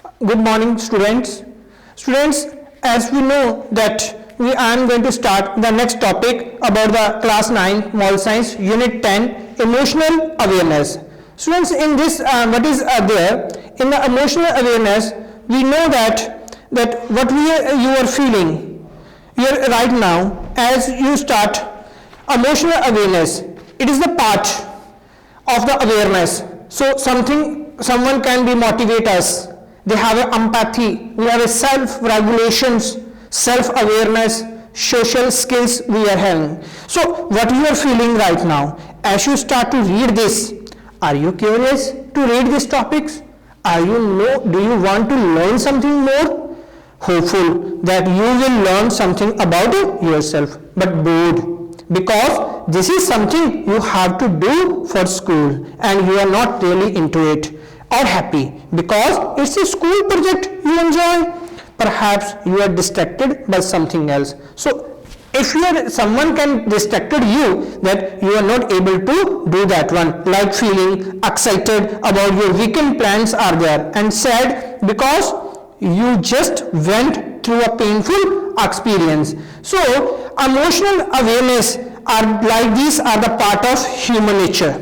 Good morning, students. Students, as we know that I am going to start the next topic about the class 9 moral science unit 10 emotional awareness. Students, in this what is there in the emotional awareness, we know that what you are feeling here right now as you start emotional awareness, it is the part of the awareness. So someone can be motivate us. They have a empathy, we have a self-regulations, self-awareness, social skills we are having. So what you are feeling right now, as you start to read this, are you curious to read these topics? Do you want to learn something more? Hopeful that you will learn something about yourself, but bored, because this is something you have to do for school and you are not really into it, or happy because it's a school project you enjoy. Perhaps you are distracted by something else. So if someone can distracted you, that you are not able to do that one, like feeling excited about your weekend plans are there, and sad because you just went through a painful experience. So emotional awareness are like these are the part of human nature.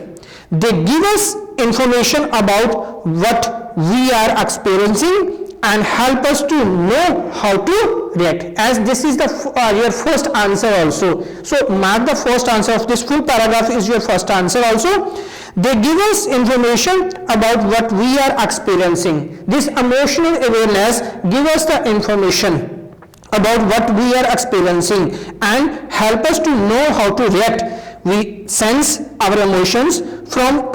They give us information about what we are experiencing and help us to know how to react. As this is the your first answer also, so mark the first answer of this full paragraph is your first answer also. They give us information about what we are experiencing. This emotional awareness give us the information about what we are experiencing and help us to know how to react. We sense our emotions from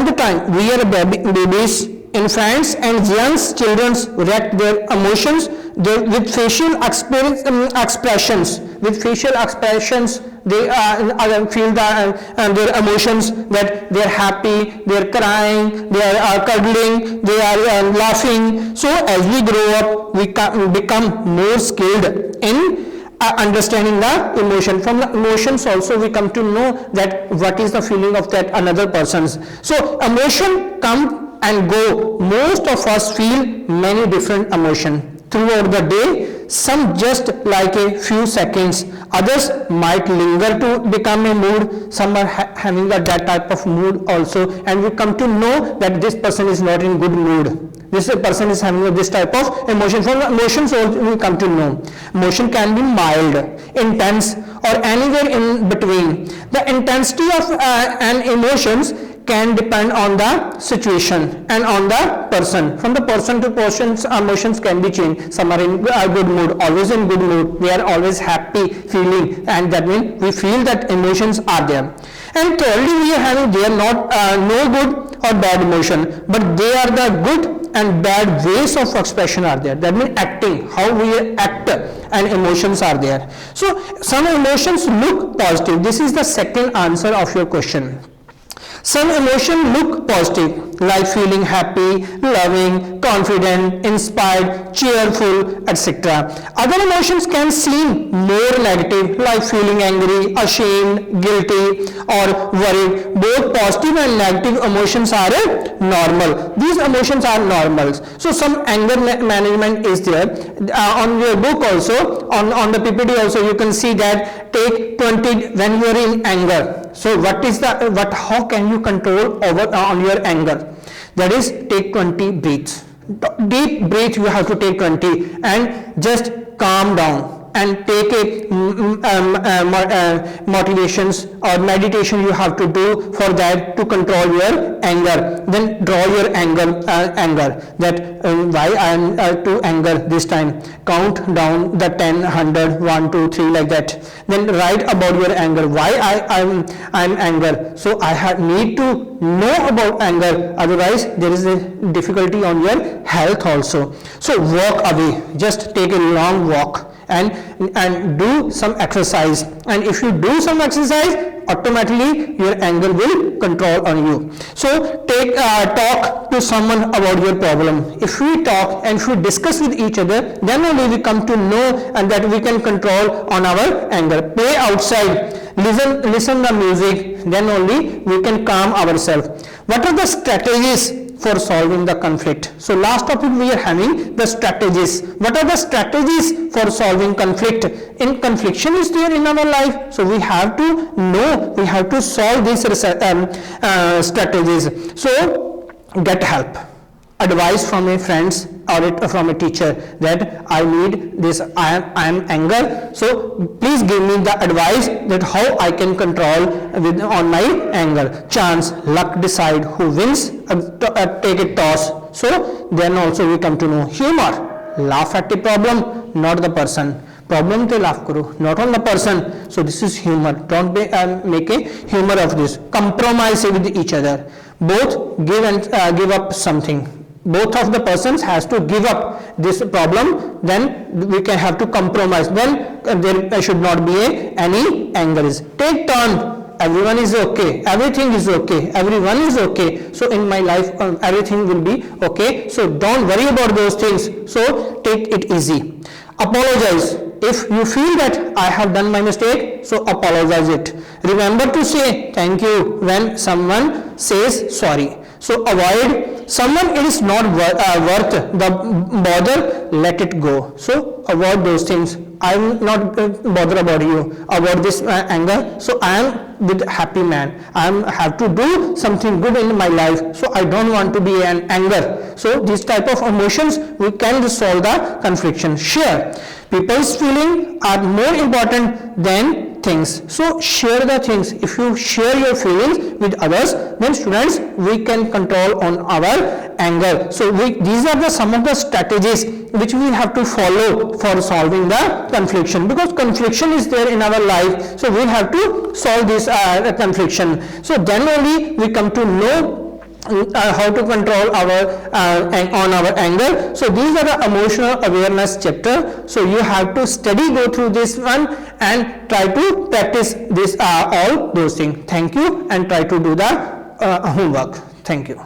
the time we are babies, infants and young children react their emotions with facial expressions. With facial expressions, they feel their emotions, that they are happy, they are crying, they are cuddling, they are laughing. So as we grow up, we become more skilled in understanding the emotion. From the emotions also we come to know that what is the feeling of that another person's. So emotion come and go. Most of us feel many different emotion throughout the day. Some just like a few seconds, others might linger to become a mood. Some are having that type of mood also, and we come to know that this person is not in good mood. This person is having this type of emotion. From emotions also we come to know. Emotion can be mild, intense, or anywhere in between. The intensity of an emotions can depend on the situation and on the person. From the person to person, emotions can be changed. Some are in a good mood, always in good mood. They are always happy feeling, and that means we feel that emotions are there. And thirdly, we are having they are not no good or bad emotion, but they are the good and bad ways of expression are there. That means acting, how we act, and emotions are there. So some emotions look positive. This is the second answer of your question. Some emotions look positive, like feeling happy, loving, confident, inspired, cheerful, etc. Other emotions can seem more negative, like feeling angry, ashamed, guilty, or worried. Both positive and negative emotions are normal. These emotions are normal. So some anger management is there. On your book also, on the PPT also, you can see that take 20 when you are in anger. So how can you control on your anger? That is, take 20 breaths. Deep breath you have to take 20 and just calm down and take a motivations or meditation you have to do for that to control your anger. Then draw your anger that why I am to anger this time. Count down the 10, 100, 1, 2, 3 like that. Then write about your anger. Why I am anger. So I need to know about anger. Otherwise there is a difficulty on your health also. So walk away. Just take a long walk and do some exercise, and if you do some exercise, automatically your anger will control on you. So talk to someone about your problem. If we talk and if we discuss with each other, then only we come to know and that we can control on our anger. Play outside, listen the music, then only we can calm ourselves. What are the strategies for solving the conflict. So last topic we are having the strategies. What are the strategies for solving conflict? In confliction is there in our life, so we have to know, we have to solve these strategies. So get help, advice from a friends or from a teacher that I need this, I am anger, so please give me the advice that how I can control on my anger. Chance, luck decide who wins, take a toss. So then also we come to know humor, laugh at the problem, not the person. Problem te laugh karo, not on the person. So this is humor. Don't make a humor of this. Compromise with each other. Both give and give up something. Both of the persons has to give up this problem, then we can have to compromise, then there should not be any anger. Take turn, everyone is okay, everything is okay, everyone is okay, so in my life everything will be okay, so don't worry about those things, so take it easy. Apologize. If you feel that I have done my mistake, so apologize it. Remember to say thank you when someone says sorry. So avoid someone it is not worth the bother, let it go. So avoid those things. I will not bother about you, about this anger. So I am with happy man. I have to do something good in my life. So I don't want to be an anger. So these type of emotions we can resolve the confliction. Share. People's feelings are more important than things. So share the things. If you share your feelings with others, then students we can control on our anger. So these are some of the strategies which we have to follow for solving the confliction, because confliction is there in our life. So we have to solve this confliction. So then only we come to know how to control our on our anger. So these are the emotional awareness chapter. So you have to go through this one and try to practice this all those things. Thank you, and try to do the homework. Thank you.